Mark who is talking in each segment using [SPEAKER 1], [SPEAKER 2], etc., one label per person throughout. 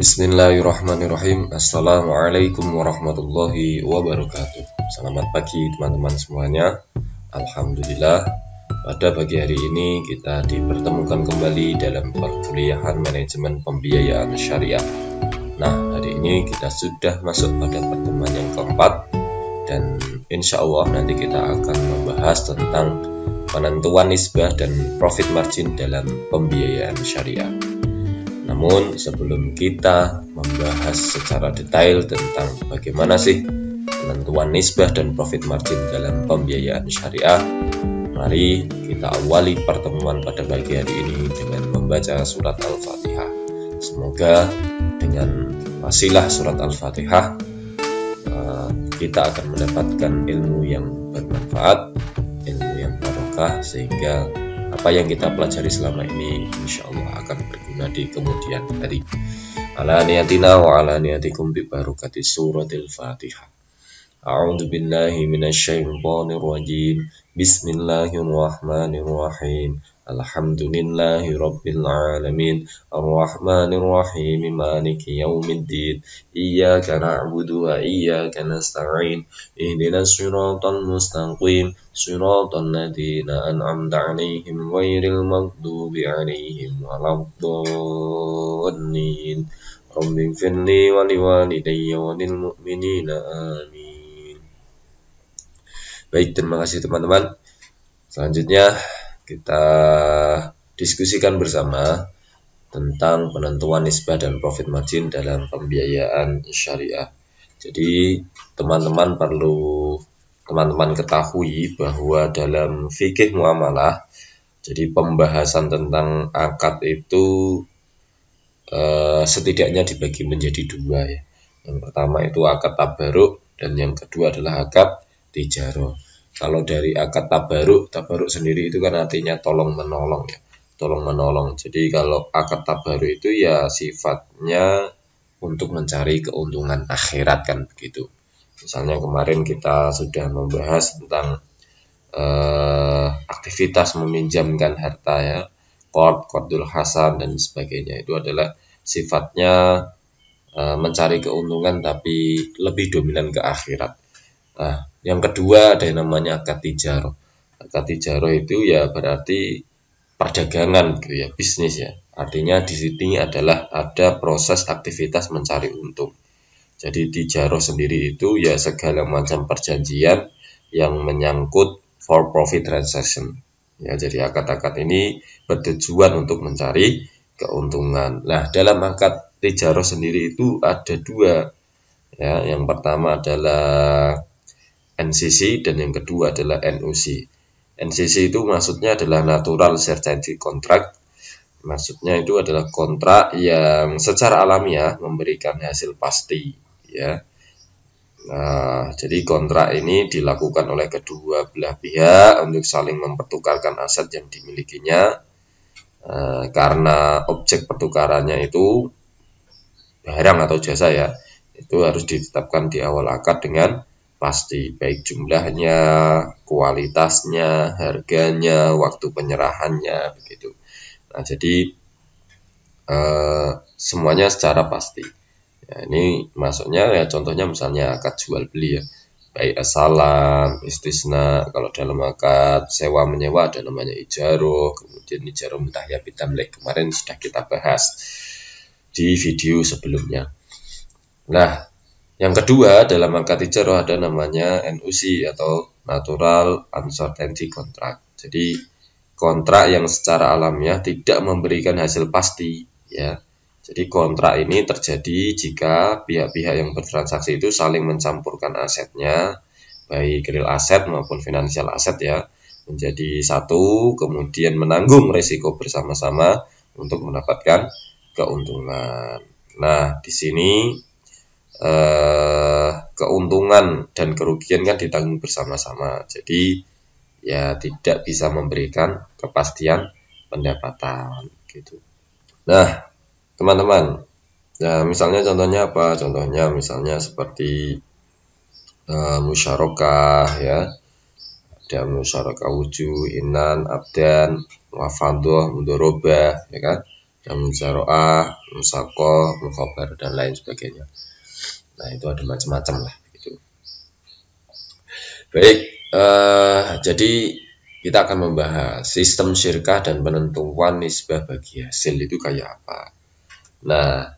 [SPEAKER 1] Bismillahirrahmanirrahim. Assalamualaikum warahmatullahi wabarakatuh. Selamat pagi teman-teman semuanya. Alhamdulillah, pada pagi hari ini kita dipertemukan kembali dalam perkuliahan manajemen pembiayaan syariah. Nah, hari ini kita sudah masuk pada pertemuan yang keempat, dan insya Allah nanti kita akan membahas tentang penentuan nisbah dan profit margin dalam pembiayaan syariah. Namun sebelum kita membahas secara detail tentang bagaimana sih penentuan nisbah dan profit margin dalam pembiayaan syariah, mari kita awali pertemuan pada pagi hari ini dengan membaca surat Al-Fatihah. Semoga dengan wasilah surat Al-Fatihah kita akan mendapatkan ilmu yang bermanfaat, ilmu yang barokah, sehingga apa yang kita pelajari selama ini insya Allah akan berguna di kemudian hari. Ala niyatina wa ala niyatikum bi barakati suratil Fatihah. A'udzu billahi minasyaitonir rajim. Bismillahirrahmanirrahim. Alhamdulillahi rabbil alamin. Arrahmanir rahim. Maliki yaumiddin. Iyyaka na'budu wa iyyaka nasta'in. Ihdinas siratal mustaqim. Siratal ladzina an'amta 'alaihim ghairil maghdubi 'alaihim waladdallin. Rabbighfirli wa liwalidayya wa lil mu'minina amin. Baik, terima kasih teman-teman. Selanjutnya kita diskusikan bersama tentang penentuan nisbah dan profit margin dalam pembiayaan syariah. Jadi teman-teman ketahui bahwa dalam fikih muamalah, jadi pembahasan tentang akad itu setidaknya dibagi menjadi dua ya. Yang pertama itu akad tabaruk, dan yang kedua adalah akad tijaroh. Kalau dari akad tabaruk sendiri itu kan artinya tolong menolong ya, tolong menolong. Jadi kalau akad tabaruk itu ya sifatnya untuk mencari keuntungan akhirat kan begitu. Misalnya kemarin kita sudah membahas tentang aktivitas meminjamkan harta ya, qardul hasan dan sebagainya, itu adalah sifatnya mencari keuntungan tapi lebih dominan ke akhirat. Nah, yang kedua ada yang namanya akad tijaroh. Akad tijaroh itu ya berarti perdagangan gitu ya, bisnis ya. Artinya di sini adalah ada proses aktivitas mencari untung. Jadi tijaroh sendiri itu ya segala macam perjanjian yang menyangkut for profit transaction. Ya, jadi akad-akad ini bertujuan untuk mencari keuntungan. Nah, dalam akad tijaroh sendiri itu ada dua. Ya, yang pertama adalah NCC dan yang kedua adalah NOC. NCC itu maksudnya adalah Natural Certainty Contract. Maksudnya itu adalah kontrak yang secara alamiah memberikan hasil pasti ya. Nah, jadi kontrak ini dilakukan oleh kedua belah pihak untuk saling mempertukarkan aset yang dimilikinya, karena objek pertukarannya itu barang atau jasa ya, itu harus ditetapkan di awal akad dengan pasti, baik jumlahnya, kualitasnya, harganya, waktu penyerahannya begitu. Nah, jadi semuanya secara pasti. Ya, ini maksudnya ya contohnya misalnya akad jual beli ya, baik asalam, istisna. Kalau dalam akad sewa menyewa ada namanya ijaroh, kemudian ijaroh mutahya bitamlik, kemarin sudah kita bahas di video sebelumnya. Nah, yang kedua dalam akad ijaroh ada namanya NUC atau Natural Uncertainty Contract. Jadi kontrak yang secara alamiah tidak memberikan hasil pasti ya. Jadi kontrak ini terjadi jika pihak-pihak yang bertransaksi itu saling mencampurkan asetnya, baik real aset maupun financial aset ya, menjadi satu, kemudian menanggung risiko bersama-sama untuk mendapatkan keuntungan. Nah, di sini keuntungan dan kerugian kan ditanggung bersama-sama. Jadi ya tidak bisa memberikan kepastian pendapatan gitu. Nah, teman-teman, ya misalnya contohnya apa? Contohnya misalnya seperti musyarakah ya. Ada musyarakah wujuh, inan, abdan, wafadoh, mudorobah ya kan. muzaroah, musakoh, mukhabar dan lain sebagainya. Nah, itu ada macam-macam lah gitu. Baik, jadi kita akan membahas sistem syirkah dan penentuan nisbah bagi hasil itu kayak apa. Nah,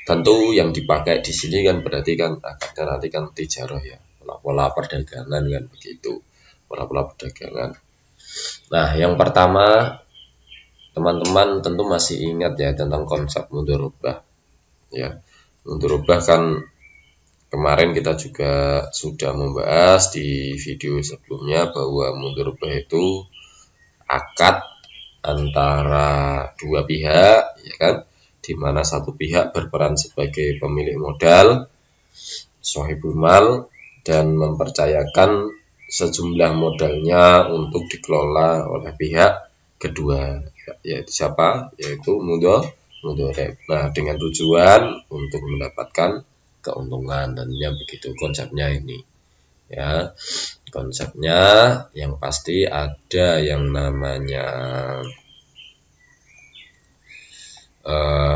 [SPEAKER 1] tentu yang dipakai di sini kan berarti kan akadnya nanti kan tijarah ya, pola-pola perdagangan kan begitu, pola-pola perdagangan. Nah, yang pertama teman-teman tentu masih ingat ya tentang konsep mudharabah ya. Mudharabah kan kemarin kita juga sudah membahas di video sebelumnya bahwa mudharabah itu akad antara dua pihak ya kan, di mana satu pihak berperan sebagai pemilik modal, shahibul mal, dan mempercayakan sejumlah modalnya untuk dikelola oleh pihak kedua, yaitu siapa? Yaitu mudharib. Nah, dengan tujuan untuk mendapatkan keuntungan, dan yang begitu konsepnya ini. Ya, konsepnya yang pasti ada yang namanya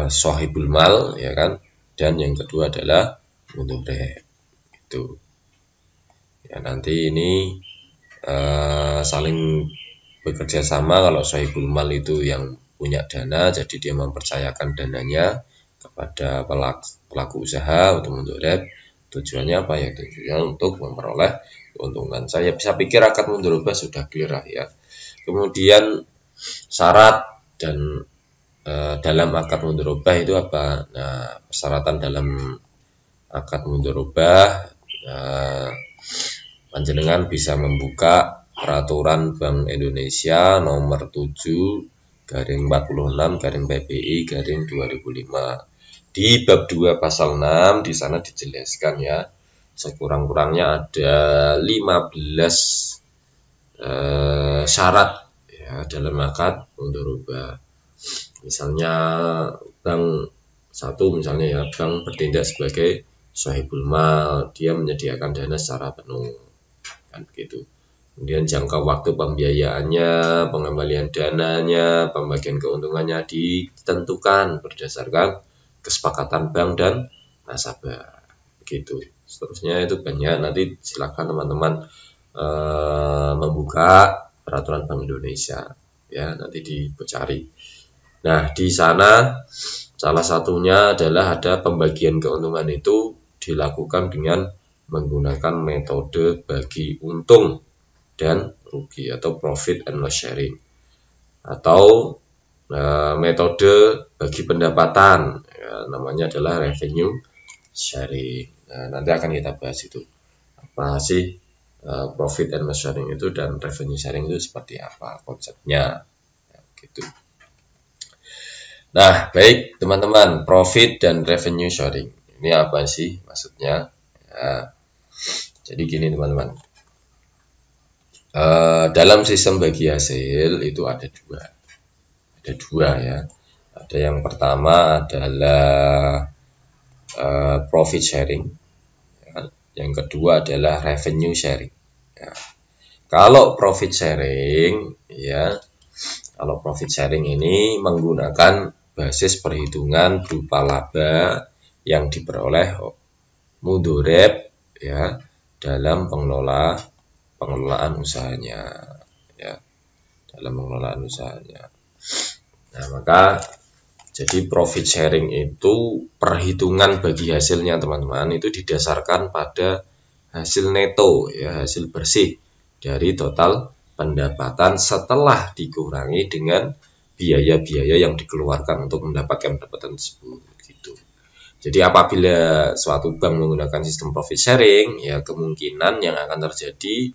[SPEAKER 1] shahibul mal ya kan, dan yang kedua adalah mudharib. Itu ya, nanti ini saling bekerja sama. Kalau shahibul mal itu yang punya dana, jadi dia mempercayakan dananya kepada pelaku usaha untuk mudharib. Tujuannya apa ya? Tujuannya untuk memperoleh keuntungan. Saya bisa pikir akad mudharabah sudah clear ya. Kemudian syarat dan dalam akad mudharabah itu apa? Nah, persyaratan dalam akad mudharabah, panjenengan bisa membuka peraturan Bank Indonesia nomor 7/46/PBI/2005. Di bab 2 pasal 6 di sana dijelaskan ya, sekurang-kurangnya ada 15 syarat ya dalam akad mudharabah. Misalnya bank satu, misalnya ya, bank bertindak sebagai shahibul mal, dia menyediakan dana secara penuh kan begitu. Kemudian jangka waktu pembiayaannya, pengembalian dananya, pembagian keuntungannya ditentukan berdasarkan kesepakatan bank dan nasabah begitu. Seterusnya itu banyak, nanti silakan teman-teman membuka peraturan Bank Indonesia ya, nanti dicari. Nah, di sana salah satunya adalah ada pembagian keuntungan itu dilakukan dengan menggunakan metode bagi untung dan rugi atau profit and loss sharing, atau metode bagi pendapatan ya, namanya adalah revenue sharing. Nah, nanti akan kita bahas itu apa sih profit and loss sharing itu, dan revenue sharing itu seperti apa konsepnya ya, gitu. Nah, baik teman-teman, profit dan revenue sharing ini apa sih maksudnya ya, jadi gini teman-teman, dalam sistem bagi hasil itu ada dua ya. Ada yang pertama adalah profit sharing ya. Yang kedua adalah revenue sharing ya. Kalau profit sharing ya, kalau profit sharing ini menggunakan basis perhitungan berupa laba yang diperoleh mudharib ya dalam pengelolaan usahanya ya, dalam pengelolaan usahanya. Nah, maka jadi profit sharing itu perhitungan bagi hasilnya teman-teman itu didasarkan pada hasil neto ya, hasil bersih dari total pendapatan setelah dikurangi dengan biaya-biaya yang dikeluarkan untuk mendapatkan pendapatan tersebut gitu. Jadi apabila suatu bank menggunakan sistem profit sharing ya, kemungkinan yang akan terjadi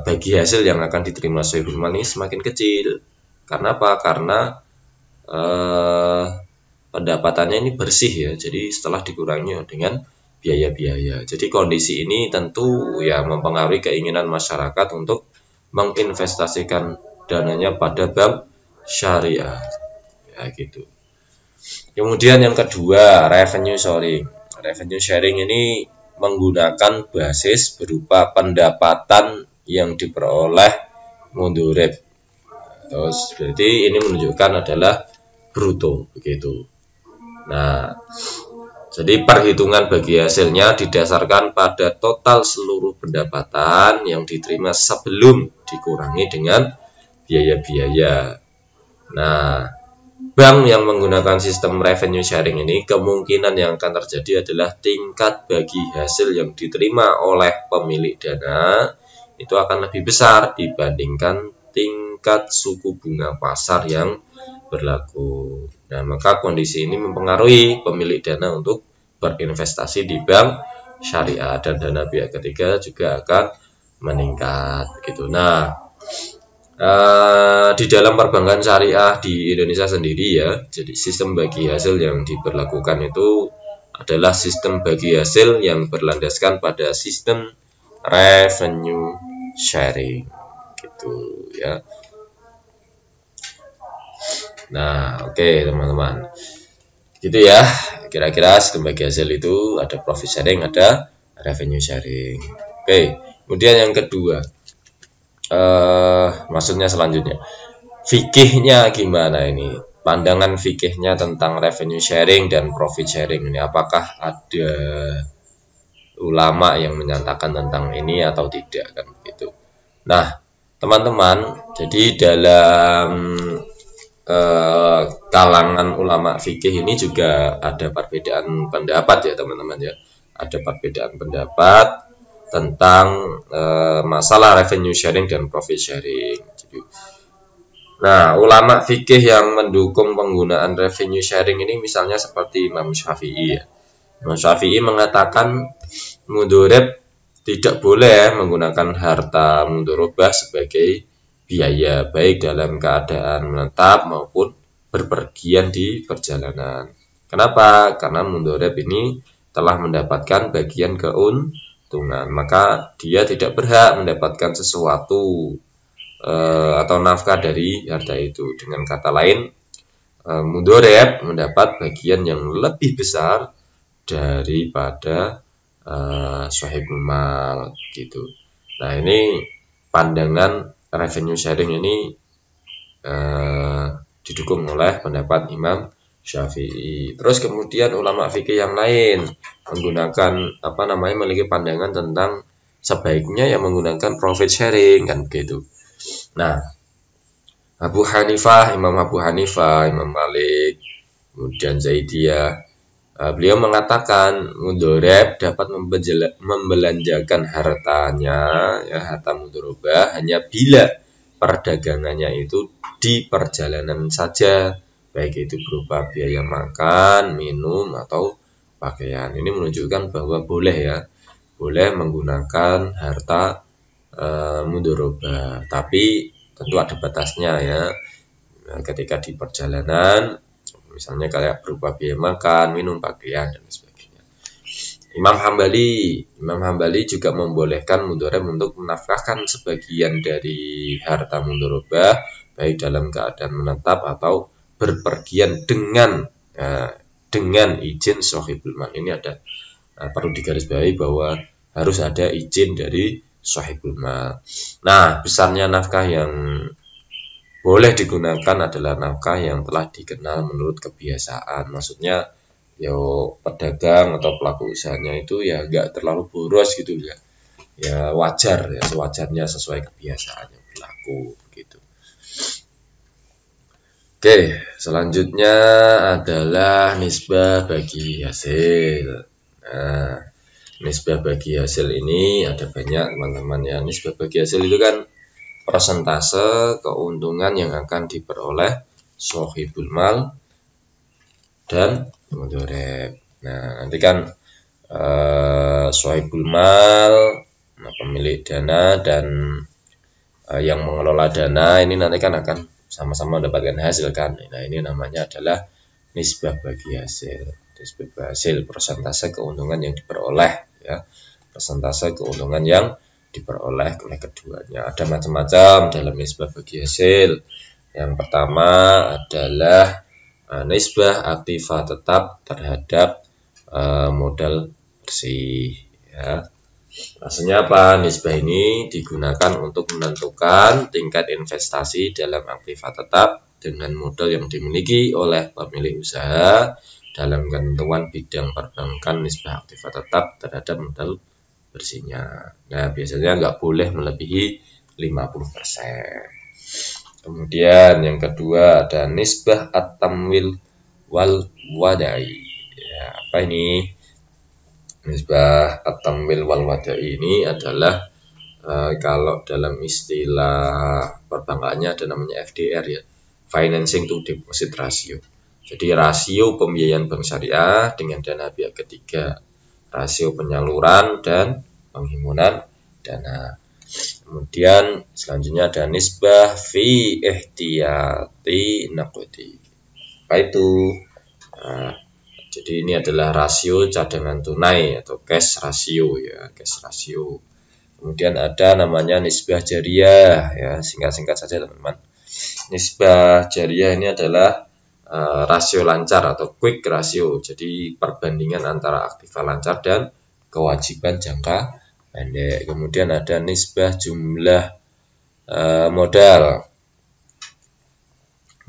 [SPEAKER 1] bagi hasil yang akan diterima shahibul mal ini semakin kecil. Karena apa? Karena pendapatannya ini bersih ya, jadi setelah dikurangi dengan biaya-biaya. Jadi kondisi ini tentu ya mempengaruhi keinginan masyarakat untuk menginvestasikan dananya pada bank syariah ya gitu. Kemudian yang kedua, revenue sharing. Revenue sharing ini menggunakan basis berupa pendapatan yang diperoleh mudharib Terus berarti ini menunjukkan adalah bruto begitu. Nah, jadi perhitungan bagi hasilnya didasarkan pada total seluruh pendapatan yang diterima sebelum dikurangi dengan biaya-biaya. Nah, bank yang menggunakan sistem revenue sharing ini kemungkinan yang akan terjadi adalah tingkat bagi hasil yang diterima oleh pemilik dana itu akan lebih besar dibandingkan tingkat suku bunga pasar yang berlaku. Nah, maka kondisi ini mempengaruhi pemilik dana untuk berinvestasi di bank syariah dan dana pihak ketiga juga akan meningkat gitu. Nah, di dalam perbankan syariah di Indonesia sendiri ya, jadi sistem bagi hasil yang diberlakukan itu adalah sistem bagi hasil yang berlandaskan pada sistem revenue sharing gitu ya. Nah, oke teman-teman. Gitu ya. Kira-kira sistem bagi hasil itu ada profit sharing, ada revenue sharing. Oke, kemudian yang kedua. Maksudnya selanjutnya. Fikihnya gimana ini? Pandangan fikihnya tentang revenue sharing dan profit sharing ini, apakah ada ulama yang menyatakan tentang ini atau tidak kan begitu. Nah, teman-teman, jadi dalam kalangan ulama fikih ini juga ada perbedaan pendapat ya teman-teman ya. Ada perbedaan pendapat tentang masalah revenue sharing dan profit sharing. Jadi, nah, ulama fikih yang mendukung penggunaan revenue sharing ini misalnya seperti Imam Syafi'i ya. Imam Syafi'i mengatakan mudhorib tidak boleh menggunakan harta mudhorobah sebagai biaya baik dalam keadaan menetap maupun berpergian di perjalanan. Kenapa? Karena mudhorib ini telah mendapatkan bagian keuntungan, maka dia tidak berhak mendapatkan sesuatu atau nafkah dari harta itu. Dengan kata lain, mudhorib mendapat bagian yang lebih besar daripada sahibul mal gitu. Nah, ini pandangan revenue sharing ini didukung oleh pendapat Imam Syafi'i. Terus kemudian ulama fikih yang lain menggunakan memiliki pandangan tentang sebaiknya yang menggunakan profit sharing kan begitu. Nah, Imam Abu Hanifah, Imam Malik, kemudian Zaidiyah, beliau mengatakan mudhorib dapat membelanjakan hartanya, ya, harta mudhorobah hanya bila perdagangannya itu di perjalanan saja, baik itu berupa biaya makan, minum, atau pakaian. Ini menunjukkan bahwa boleh menggunakan harta mudhorobah, tapi tentu ada batasnya ya. Ketika di perjalanan, misalnya kayak berupa biaya makan, minum, pakaian, dan sebagainya. Imam Hambali juga membolehkan mudhorib untuk menafkahkan sebagian dari harta mudhorobah baik dalam keadaan menetap atau berpergian dengan izin sahibul mal. Ini ada perlu digarisbawahi bahwa harus ada izin dari sahibul mal. Nah, besarnya nafkah yang boleh digunakan adalah nafkah yang telah dikenal menurut kebiasaan. Maksudnya, pedagang atau pelaku usahanya itu ya nggak terlalu boros gitu ya. Ya wajar ya, sewajarnya sesuai kebiasaan yang berlaku gitu. Oke, selanjutnya adalah nisbah bagi hasil. Nah, nisbah bagi hasil ini ada banyak teman-teman ya. Nisbah bagi hasil itu kan persentase keuntungan yang akan diperoleh sahibul mal dan mudhorib. Nah, nanti kan sahibul mal, pemilik dana dan yang mengelola dana ini nanti kan akan sama-sama mendapatkan hasil kan. Nah, ini namanya adalah nisbah bagi hasil. Nisbah bagi hasil persentase keuntungan yang diperoleh ya. Persentase keuntungan yang diperoleh oleh keduanya. Ada macam-macam dalam nisbah bagi hasil. Yang pertama adalah nisbah aktiva tetap terhadap modal bersih ya. Maksudnya apa? Nisbah ini digunakan untuk menentukan tingkat investasi dalam aktiva tetap dengan modal yang dimiliki oleh pemilik usaha dalam ketentuan bidang perbankan nisbah aktiva tetap terhadap modal bersihnya. Nah, biasanya nggak boleh melebihi 50%. Kemudian yang kedua ada nisbah at-tamwil wal wadai. Ya, apa ini? Nisbah at-tamwil wal wadai ini adalah kalau dalam istilah perbankannya ada namanya FDR ya, financing to deposit ratio. Jadi rasio pembiayaan bank syariah dengan dana pihak ketiga, rasio penyaluran dan penghimpunan dana. Kemudian selanjutnya ada nisbah fi ihtiyati naqdi. Apa itu? Nah, jadi ini adalah rasio cadangan tunai atau cash ratio ya, cash ratio. Kemudian ada namanya nisbah jariyah ya, singkat-singkat saja teman-teman. Nisbah jariyah ini adalah rasio lancar atau quick ratio. Jadi perbandingan antara aktiva lancar dan kewajiban jangka pendek. Kemudian ada nisbah jumlah modal.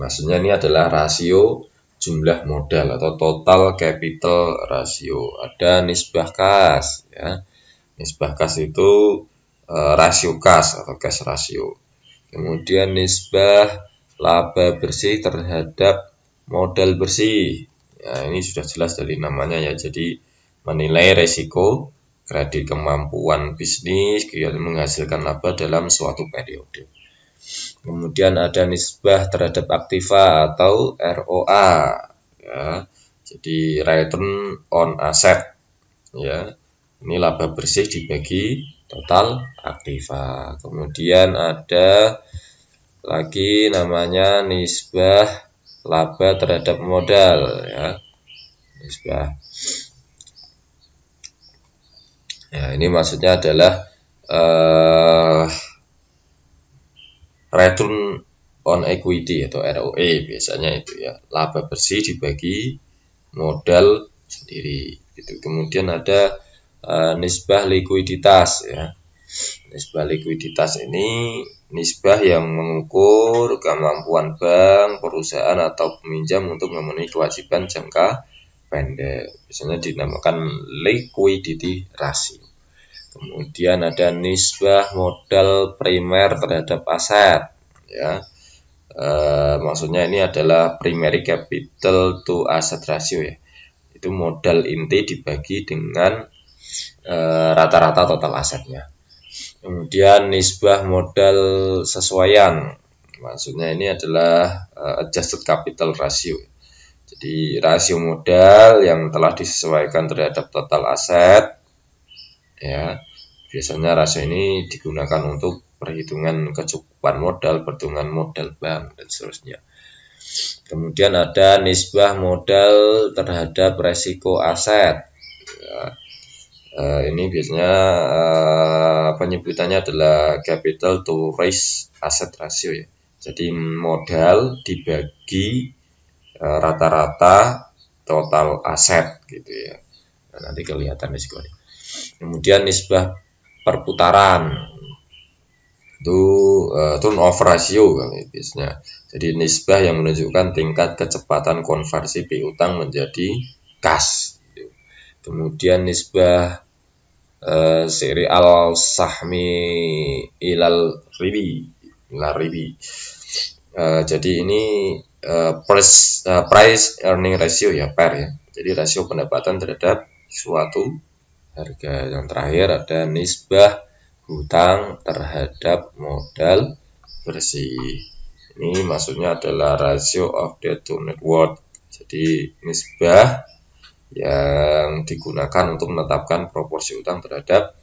[SPEAKER 1] Maksudnya ini adalah rasio jumlah modal atau total capital ratio. Ada nisbah kas ya. Nisbah kas itu rasio kas atau cash ratio. Kemudian nisbah laba bersih terhadap modal bersih. Ya, ini sudah jelas dari namanya ya. Jadi menilai resiko kredit kemampuan bisnis menghasilkan laba dalam suatu periode. Kemudian ada nisbah terhadap aktiva atau ROA ya. Jadi return on asset ya. Ini laba bersih dibagi total aktiva. Kemudian ada lagi namanya nisbah laba terhadap modal ya. Nisbah. Ya, ini maksudnya adalah return on equity atau ROE biasanya itu ya. Laba bersih dibagi modal sendiri gitu. Kemudian ada nisbah likuiditas ya. Nisbah likuiditas ini nisbah yang mengukur kemampuan bank, perusahaan atau peminjam untuk memenuhi kewajiban jangka pendek. Biasanya dinamakan liquidity ratio. Kemudian ada nisbah modal primer terhadap aset ya. Maksudnya ini adalah primary capital to asset ratio ya. Itu modal inti dibagi dengan rata-rata total asetnya. Kemudian nisbah modal sesuaian, maksudnya ini adalah adjusted capital ratio. Jadi rasio modal yang telah disesuaikan terhadap total aset ya. Biasanya rasio ini digunakan untuk perhitungan kecukupan modal, perhitungan modal bank dan seterusnya. Kemudian ada nisbah modal terhadap resiko aset ya. Ini biasanya penyebutannya adalah capital to risk asset ratio ya. Jadi modal dibagi rata-rata total aset gitu ya. Nah, nanti kelihatan risikonya. Kemudian nisbah perputaran itu turnover ratio biasanya. Jadi nisbah yang menunjukkan tingkat kecepatan konversi piutang menjadi kas. Kemudian nisbah serial sahmi ilal ribi. Jadi ini price earning ratio ya, PER ya. Jadi rasio pendapatan terhadap suatu harga. Yang terakhir ada nisbah hutang terhadap modal bersih. Ini maksudnya adalah ratio of debt to net worth. Jadi nisbah yang digunakan untuk menetapkan proporsi utang terhadap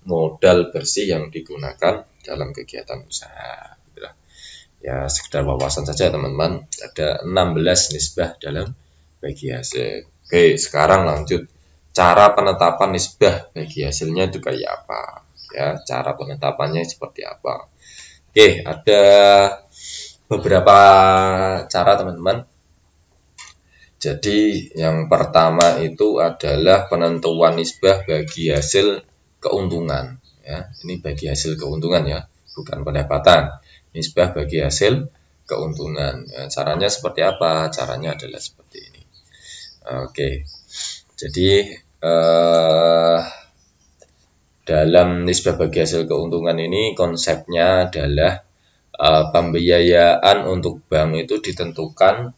[SPEAKER 1] modal bersih yang digunakan dalam kegiatan usaha. Ya, sekedar wawasan saja teman-teman. Ada 16 nisbah dalam bagi hasil. Oke, sekarang lanjut. Cara penetapan nisbah bagi hasilnya itu kayak apa? Ya, cara penetapannya seperti apa? Oke, ada beberapa cara teman-teman. Jadi yang pertama itu adalah penentuan nisbah bagi hasil keuntungan ya. Ini bagi hasil keuntungan ya, bukan pendapatan. Nisbah bagi hasil keuntungan. Ya, caranya seperti apa? Caranya adalah seperti ini. Oke. Jadi dalam nisbah bagi hasil keuntungan ini konsepnya adalah pembiayaan untuk bank itu ditentukan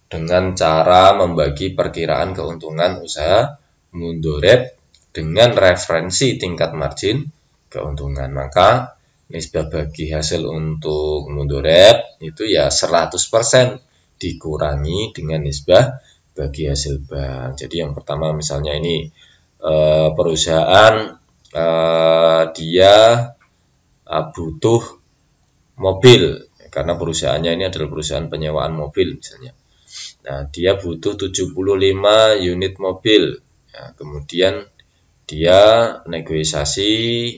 [SPEAKER 1] dengan cara membagi perkiraan keuntungan usaha mundoreb dengan referensi tingkat margin keuntungan. Maka nisbah bagi hasil untuk mundoreb itu ya 100% dikurangi dengan nisbah bagi hasil bank. Jadi yang pertama misalnya ini perusahaan dia butuh mobil karena perusahaannya ini adalah perusahaan penyewaan mobil misalnya. Nah, dia butuh 75 unit mobil. Ya, kemudian dia negosiasi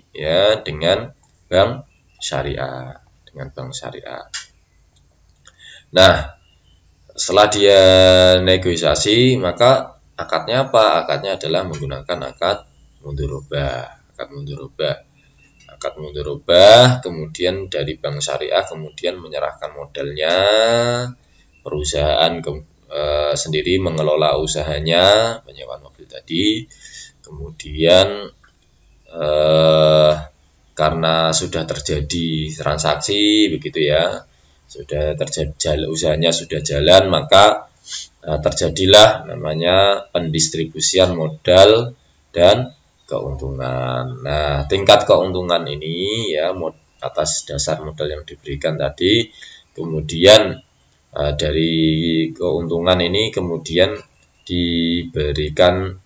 [SPEAKER 1] ya dengan bank syariah, Nah, setelah dia negosiasi, maka akadnya apa? Akadnya adalah menggunakan akad mudharabah. Akad mudharabah, kemudian dari bank syariah kemudian menyerahkan modalnya, perusahaan sendiri mengelola usahanya penyewaan mobil tadi. Kemudian karena sudah terjadi transaksi begitu ya, sudah terjadi usahanya sudah jalan, maka terjadilah namanya pendistribusian modal dan keuntungan. Nah, tingkat keuntungan ini ya atas dasar modal yang diberikan tadi, kemudian dari keuntungan ini kemudian diberikan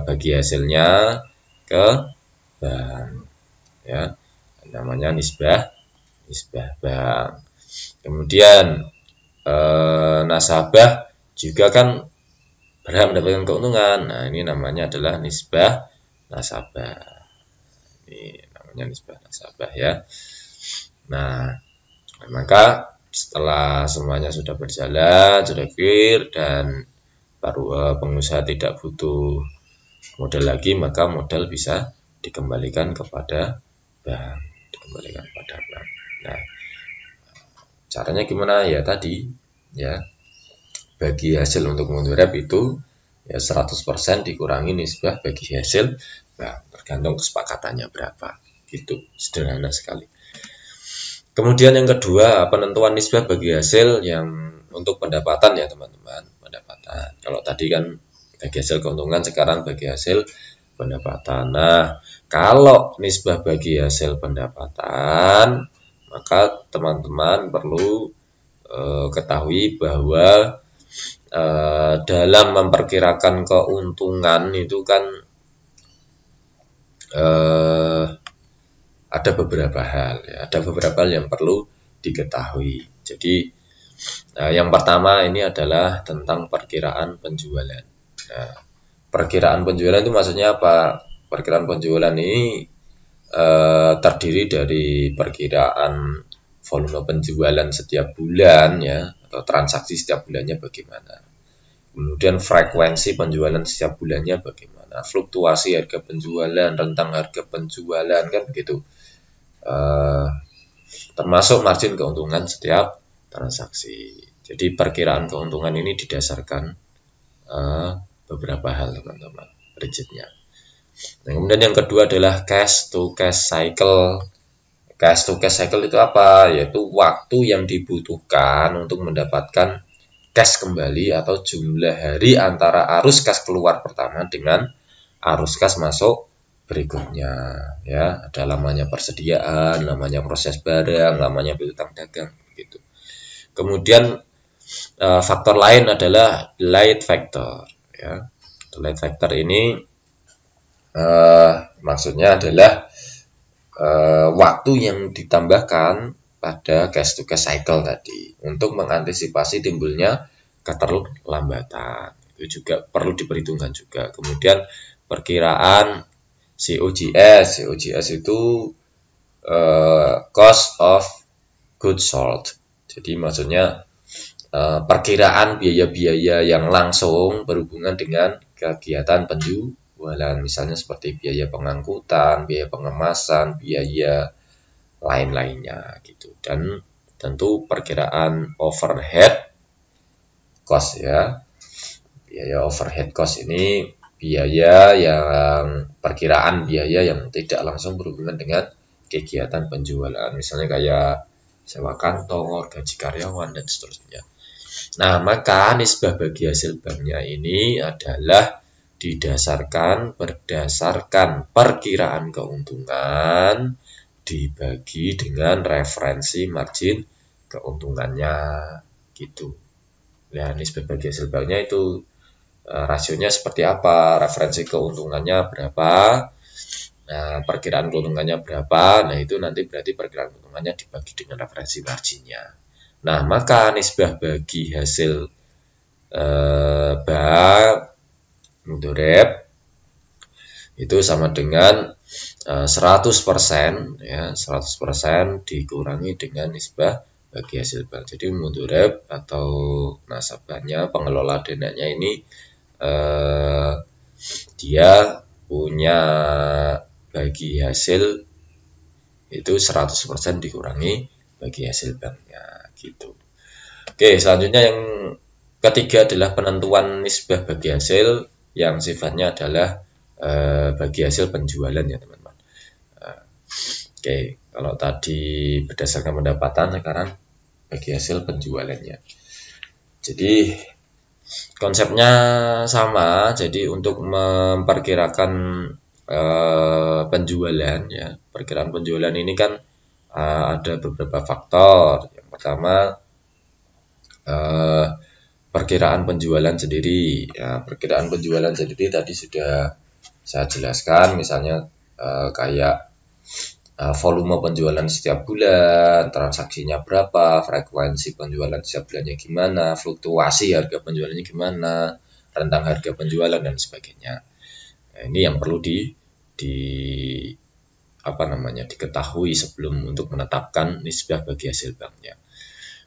[SPEAKER 1] bagi hasilnya ke bank ya, namanya nisbah bank. Kemudian nasabah juga kan berhak mendapatkan keuntungan. Nah, ini namanya adalah nisbah nasabah. Ini namanya nisbah nasabah ya. Nah, maka setelah semuanya sudah berjalan, sudah clear, dan baru pengusaha tidak butuh modal lagi, maka modal bisa dikembalikan kepada bank. Nah, caranya gimana ya tadi ya, bagi hasil untuk mundoreb itu ya 100% dikurangi nisbah bagi hasil bank, tergantung kesepakatannya berapa, gitu, sederhana sekali. Kemudian yang kedua, penentuan nisbah bagi hasil yang untuk pendapatan ya teman-teman, pendapatan. Kalau tadi kan bagi hasil keuntungan, sekarang bagi hasil pendapatan. Nah, kalau nisbah bagi hasil pendapatan, maka teman-teman perlu ketahui bahwa dalam memperkirakan keuntungan itu kan ada beberapa hal ya, yang perlu diketahui. Jadi yang pertama ini adalah tentang perkiraan penjualan. Nah, perkiraan penjualan itu maksudnya apa? Perkiraan penjualan ini terdiri dari perkiraan volume penjualan setiap bulan ya, atau transaksi setiap bulannya bagaimana. Kemudian frekuensi penjualan setiap bulannya bagaimana, fluktuasi harga penjualan, rentang harga penjualan, kan begitu. Termasuk margin keuntungan setiap transaksi. Jadi perkiraan keuntungan ini didasarkan beberapa hal teman-teman, prinsipnya. Nah, kemudian yang kedua adalah cash to cash cycle. Cash to cash cycle itu apa? Yaitu waktu yang dibutuhkan untuk mendapatkan cash kembali atau jumlah hari antara arus kas keluar pertama dengan arus kas masuk berikutnya ya. Ada namanya persediaan, namanya proses barang, namanya piutang dagang gitu. Kemudian faktor lain adalah delayed factor ya. Delayed factor ini maksudnya adalah waktu yang ditambahkan pada cash to cash cycle tadi untuk mengantisipasi timbulnya keterlambatan. Itu juga perlu diperhitungkan juga. Kemudian perkiraan COGS itu cost of goods sold. Jadi maksudnya perkiraan biaya-biaya yang langsung berhubungan dengan kegiatan penjualan, misalnya seperti biaya pengangkutan, biaya pengemasan, biaya lain-lainnya gitu. Dan tentu perkiraan overhead cost ya. Biaya overhead cost ini biaya yang perkiraan biaya yang tidak langsung berhubungan dengan kegiatan penjualan, misalnya kayak sewa kantor, gaji karyawan, dan seterusnya. Nah, maka nisbah bagi hasil banknya ini adalah berdasarkan perkiraan keuntungan dibagi dengan referensi margin keuntungannya gitu. Nah, nisbah bagi hasil banknya itu rasionya seperti apa, referensi keuntungannya berapa, nah perkiraan keuntungannya berapa, nah itu nanti berarti perkiraan keuntungannya dibagi dengan referensi marginnya. Nah, maka nisbah bagi hasil bank mudorib itu sama dengan 100% ya, 100% dikurangi dengan nisbah bagi hasil bank. Jadi mudorib atau nasabahnya, pengelola dananya ini dia punya bagi hasil itu 100% dikurangi bagi hasil banknya gitu. Oke, selanjutnya yang ketiga adalah penentuan nisbah bagi hasil yang sifatnya adalah bagi hasil penjualan ya teman-teman. Oke, kalau tadi berdasarkan pendapatan, sekarang bagi hasil penjualannya. Jadi konsepnya sama, jadi untuk memperkirakan penjualan ya, perkiraan penjualan ini kan ada beberapa faktor. Yang pertama perkiraan penjualan sendiri ya, perkiraan penjualan sendiri tadi sudah saya jelaskan, misalnya kayak volume penjualan setiap bulan, transaksinya berapa, frekuensi penjualan setiap bulannya gimana, fluktuasi harga penjualannya gimana, rentang harga penjualan dan sebagainya. Nah, ini yang perlu diketahui sebelum untuk menetapkan nisbah bagi hasil banknya.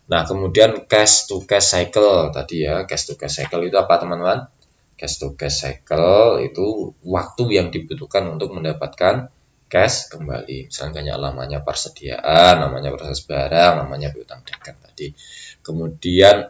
[SPEAKER 1] Nah, kemudian cash to cash cycle tadi ya, cash to cash cycle itu apa teman-teman? Cash to cash cycle itu waktu yang dibutuhkan untuk mendapatkan cash kembali, misalnya kayak lamanya persediaan, namanya proses barang, namanya piutang dagang tadi. Kemudian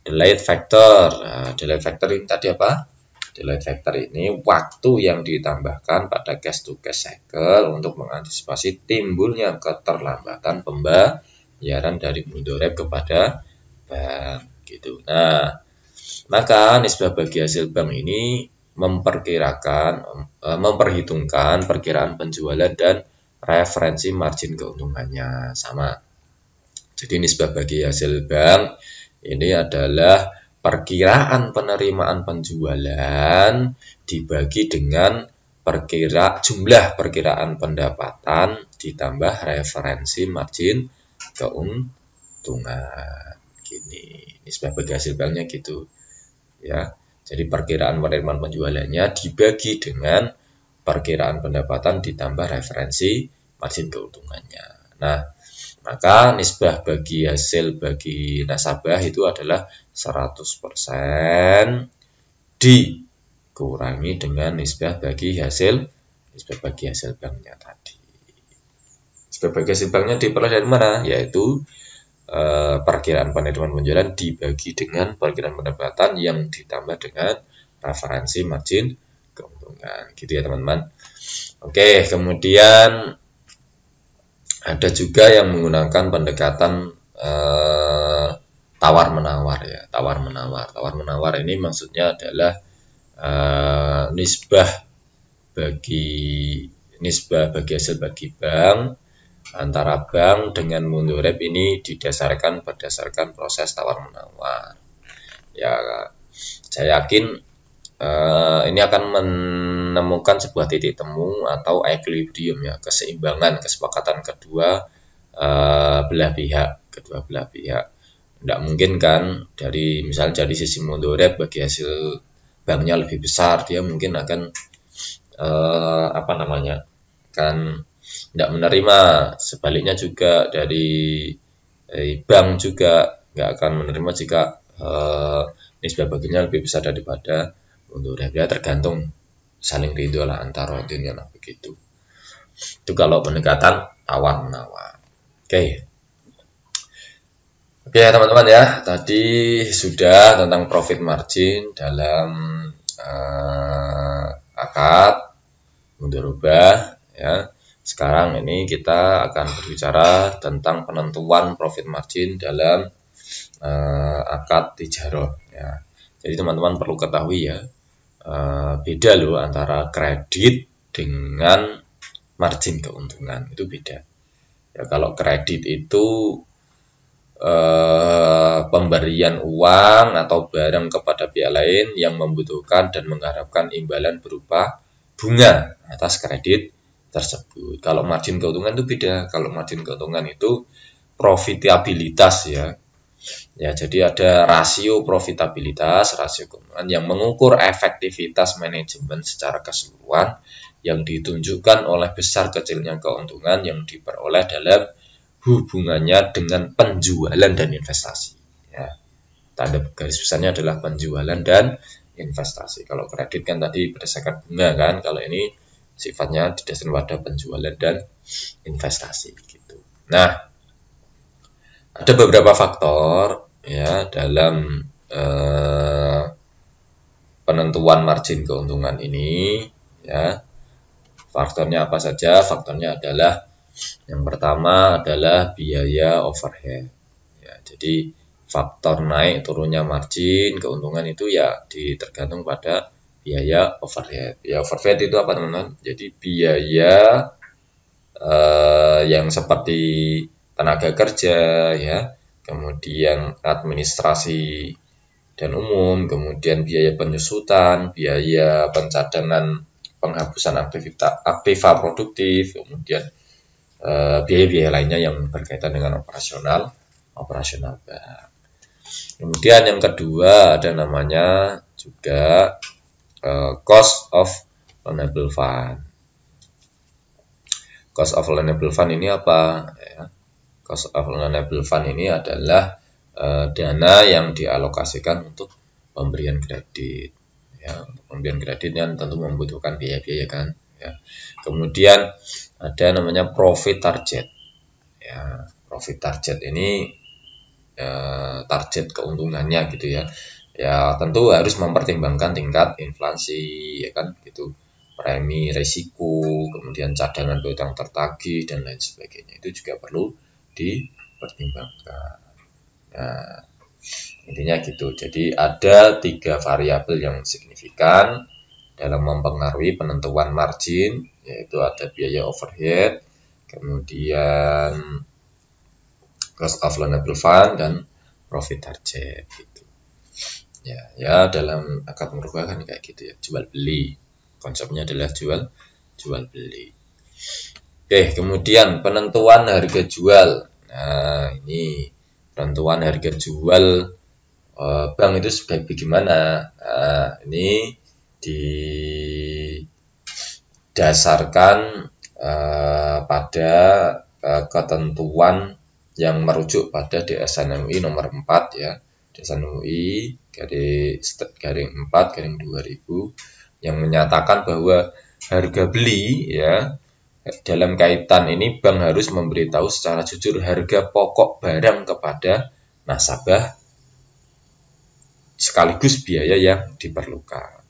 [SPEAKER 1] delayed factor. Nah, delayed factor ini tadi apa? Delayed factor ini waktu yang ditambahkan pada cash to cash cycle untuk mengantisipasi timbulnya keterlambatan pembayaran dari mudorib kepada bank gitu. Nah, maka nisbah bagi hasil bank ini memperhitungkan perkiraan penjualan dan referensi margin keuntungannya sama. Jadi nisbah bagi hasil bank ini adalah perkiraan penerimaan penjualan dibagi dengan jumlah perkiraan pendapatan ditambah referensi margin keuntungan. Gini, nisbah bagi hasil banknya gitu ya. Jadi perkiraan penerimaan penjualannya dibagi dengan perkiraan pendapatan ditambah referensi margin keuntungannya. Nah, maka nisbah bagi hasil bagi nasabah itu adalah 100% dikurangi dengan nisbah bagi hasil banknya tadi. Nisbah bagi hasil banknya diperoleh dari mana? Yaitu perkiraan penerimaan penjualan dibagi dengan perkiraan pendapatan yang ditambah dengan referensi margin keuntungan gitu ya teman-teman. Oke, kemudian ada juga yang menggunakan pendekatan tawar menawar ya. Tawar menawar ini maksudnya adalah nisbah bagi hasil bagi bank antara bank dengan mudorib ini berdasarkan proses tawar menawar. Ya, saya yakin ini akan menemukan sebuah titik temu atau equilibrium ya, keseimbangan, kesepakatan kedua belah pihak. Tidak mungkin kan misalnya dari sisi mudorib bagi hasil banknya lebih besar, dia mungkin akan tidak menerima. Sebaliknya juga dari bank juga nggak akan menerima jika nisbah baginya lebih besar daripada mudorib. Ya tergantung saling ridho lah antara dunia lah begitu. Itu kalau pendekatan tawar menawar. Oke. Oke teman-teman ya, tadi sudah tentang profit margin dalam akad mudharabah ya. Sekarang ini kita akan berbicara tentang penentuan profit margin dalam akad tijarah ya. Jadi teman-teman perlu ketahui ya, beda loh antara kredit dengan margin keuntungan, itu beda. Ya, kalau kredit itu pemberian uang atau barang kepada pihak lain yang membutuhkan dan mengharapkan imbalan berupa bunga atas kredit tersebut. Kalau margin keuntungan itu beda. Kalau margin keuntungan itu profitabilitas ya. Ya, jadi ada rasio profitabilitas, rasio keuntungan yang mengukur efektivitas manajemen secara keseluruhan yang ditunjukkan oleh besar kecilnya keuntungan yang diperoleh dalam hubungannya dengan penjualan dan investasi. Ya, tanda garis besarnya adalah penjualan dan investasi. Kalau kredit kan tadi berdasarkan bunga kan, kalau ini sifatnya didasarkan pada penjualan dan investasi gitu. Nah, ada beberapa faktor ya dalam penentuan margin keuntungan ini ya. Faktornya apa saja? Faktornya adalah yang pertama adalah biaya overhead. Ya, jadi faktor naik turunnya margin keuntungan itu ya tergantung pada biaya overhead. Biaya overhead itu apa teman-teman? Jadi biaya yang seperti tenaga kerja ya, kemudian administrasi dan umum, kemudian biaya penyusutan, biaya pencadangan, penghapusan aktiva produktif, kemudian biaya-biaya lainnya yang berkaitan dengan operasional bank. Kemudian yang kedua ada namanya juga cost of loanable fund. Cost of loanable fund ini apa? Ya, cost of loanable fund ini adalah dana yang dialokasikan untuk pemberian kredit. Ya, pemberian kredit yang tentu membutuhkan biaya-biaya kan. Ya. Kemudian ada namanya profit target. Ya, profit target ini target keuntungannya gitu ya. Ya tentu harus mempertimbangkan tingkat inflasi ya kan gitu, premi risiko, kemudian cadangan piutang tertagih dan lain sebagainya. Itu juga perlu dipertimbangkan. Nah, intinya gitu. Jadi ada 3 variabel yang signifikan dalam mempengaruhi penentuan margin, yaitu ada biaya overhead, kemudian cost of loanable fund dan profit target gitu. Ya dalam akad mudharabah kan kayak gitu ya, jual beli. Konsepnya adalah jual beli. Oke, kemudian penentuan harga jual. Nah, ini penentuan harga jual bank itu sebagai bagaimana? Nah, ini didasarkan pada ketentuan yang merujuk pada DSN MUI nomor 4 ya. DSN MUI garing 4 garing 2000 yang menyatakan bahwa harga beli ya, dalam kaitan ini bank harus memberitahu secara jujur harga pokok barang kepada nasabah sekaligus biaya yang diperlukan.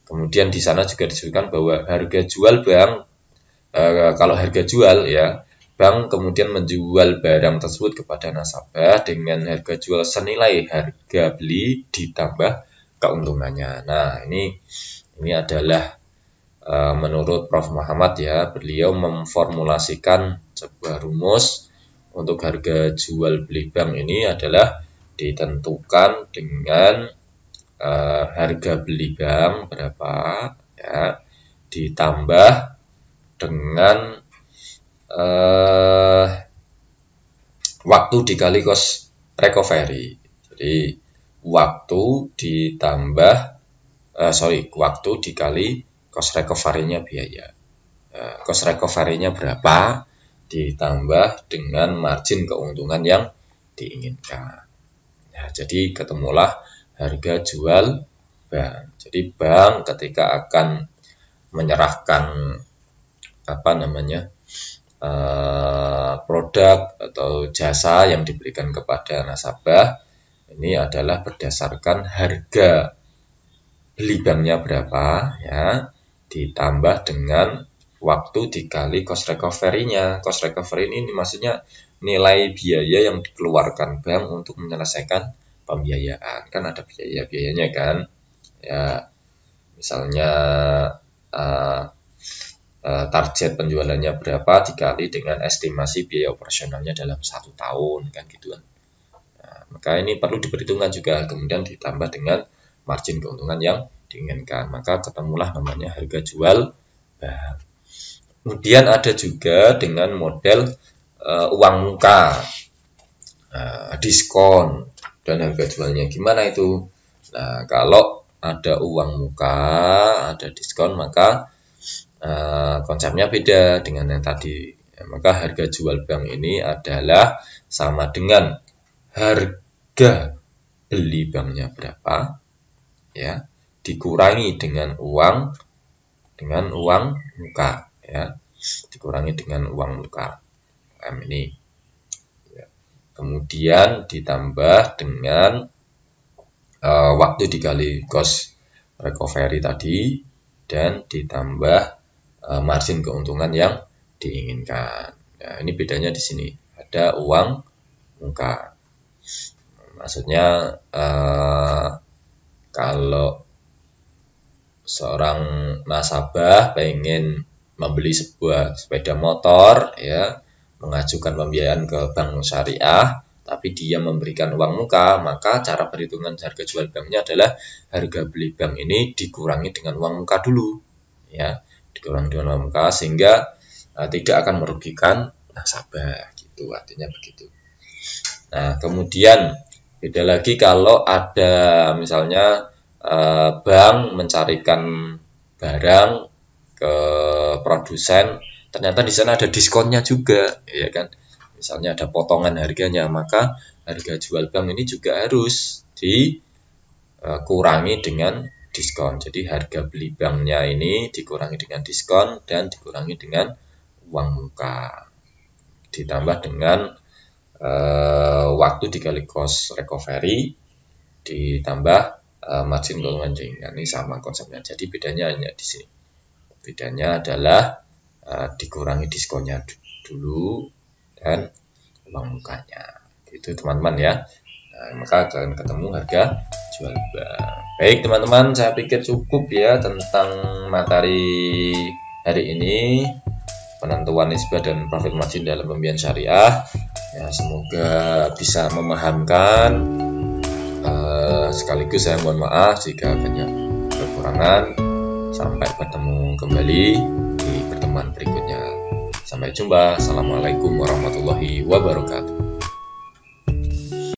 [SPEAKER 1] Kemudian di sana juga disebutkan bahwa harga jual bank, kalau harga jual ya, bank kemudian menjual barang tersebut kepada nasabah dengan harga jual senilai harga beli ditambah keuntungannya. Nah, ini adalah menurut Prof. Muhammad ya, beliau memformulasikan sebuah rumus untuk harga jual beli bank ini adalah ditentukan dengan harga beli bank berapa ya, ditambah dengan waktu dikali cost recovery. Jadi waktu ditambah waktu dikali cost recovery-nya biaya. Cost recovery-nya berapa ditambah dengan margin keuntungan yang diinginkan. Nah, jadi ketemulah harga jual bank. Jadi bank ketika akan menyerahkan produk atau jasa yang diberikan kepada nasabah ini adalah berdasarkan harga beli banknya berapa ya, ditambah dengan waktu dikali cost recovery-nya. Cost recovery ini maksudnya nilai biaya yang dikeluarkan bank untuk menyelesaikan pembiayaan. Kan ada biaya-biayanya kan. Ya, misalnya target penjualannya berapa dikali dengan estimasi biaya operasionalnya dalam 1 tahun kan gitu kan. Nah, maka ini perlu diperhitungkan juga, kemudian ditambah dengan margin keuntungan yang diinginkan, maka ketemulah namanya harga jual bank. Kemudian ada juga dengan model uang muka, diskon dan harga jualnya gimana itu. Nah, kalau ada uang muka, ada diskon, maka konsepnya beda dengan yang tadi. Maka harga jual bank ini adalah sama dengan harga beli banknya berapa ya, dikurangi dengan uang muka ya, dikurangi dengan uang muka ini ya. Kemudian ditambah dengan waktu dikali cost recovery tadi, dan ditambah margin keuntungan yang diinginkan. Nah, ini bedanya di sini, ada uang muka. Maksudnya kalau seorang nasabah pengen membeli sebuah sepeda motor ya, mengajukan pembiayaan ke bank syariah, tapi dia memberikan uang muka, maka cara perhitungan harga jual banknya adalah harga beli bank ini dikurangi dengan uang muka dulu ya, dikurangi dengan uang muka, sehingga tidak akan merugikan nasabah gitu, artinya begitu. Nah, kemudian beda lagi kalau ada misalnya bank mencarikan barang ke produsen, ternyata di sana ada diskonnya juga, ya kan? Misalnya ada potongan harganya, maka harga jual bank ini juga harus dikurangi dengan diskon. Jadi harga beli banknya ini dikurangi dengan diskon dan dikurangi dengan uang muka, ditambah dengan waktu dikali cost recovery, ditambah margin keuntungan jaringan. Ini sama konsepnya. Jadi bedanya hanya di sini. Bedanya adalah dikurangi diskonnya dulu dan uang mukanya. Itu teman-teman ya. Nah, maka akan ketemu harga jual bank. Baik teman-teman, saya pikir cukup ya tentang materi hari ini, penentuan nisbah dan profit margin dalam pembiayaan syariah. Ya, semoga bisa memahamkan. Sekaligus saya mohon maaf jika banyak kekurangan. Sampai bertemu kembali di pertemuan berikutnya. Sampai jumpa. Assalamualaikum warahmatullahi wabarakatuh.